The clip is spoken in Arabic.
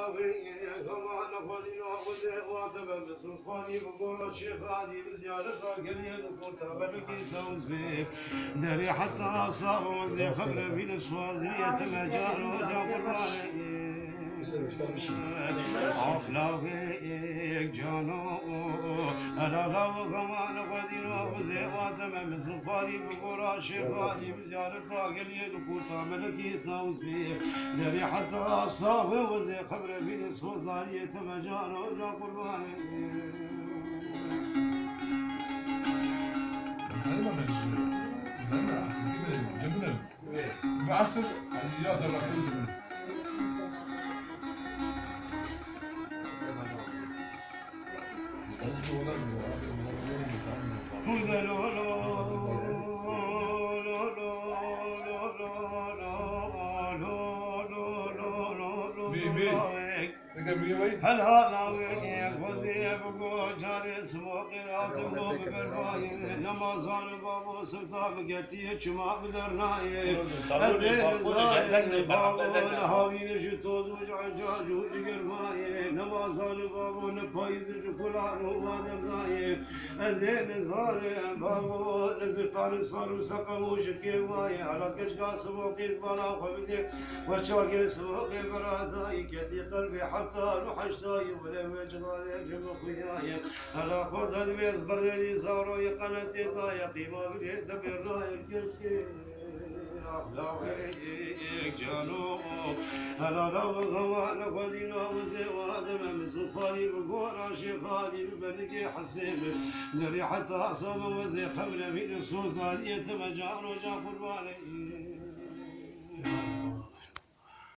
لاوي كما نخذ ناخذ واتب بسلطاني بقول الشيخ هذه بزيارة قليل كنت بلقي توزي دري حتى أصاب وزي خبر في الأسوار ذرية مجال وجاب الراني أخلاقك جانو أنا لو غمان قدير وزي واتم بسلطاني بقول الشيخ هذه بزيارة قليل كنت بلقي توزي دري حتى أصاب وزي خبر في الأسوار ذرية مجال وجاب الراني بعصر الرياضة الرقمية هلا ناويك وزيب وجاري سموقي عطمو ببرباين نمازان بابو سلطان قتي شما بدرناي أزين زاي بابو نهاوين جتوز وجعجاج وجقرماي نمازان بابو نبايز شكولان وبادرناي أزين زاي بابو نزرطان صار وسقم وشكيواي على كشكا سموقي بلا خبدي وشاقي سموقي براداي كتي قلبي حتى روح اشتاي ولا وجهي جنب خوياي على خذ البيز برني صاروا يقنتي طايقي ما بريد بالراي كشكي أخلاقك جانو أنا لو غوانا قدينا وزواد من سلطاني بقورا شيخاني ببلقي حسيب نري حتى أصاب وزي خمر من السلطان يتمجان وجا قرباني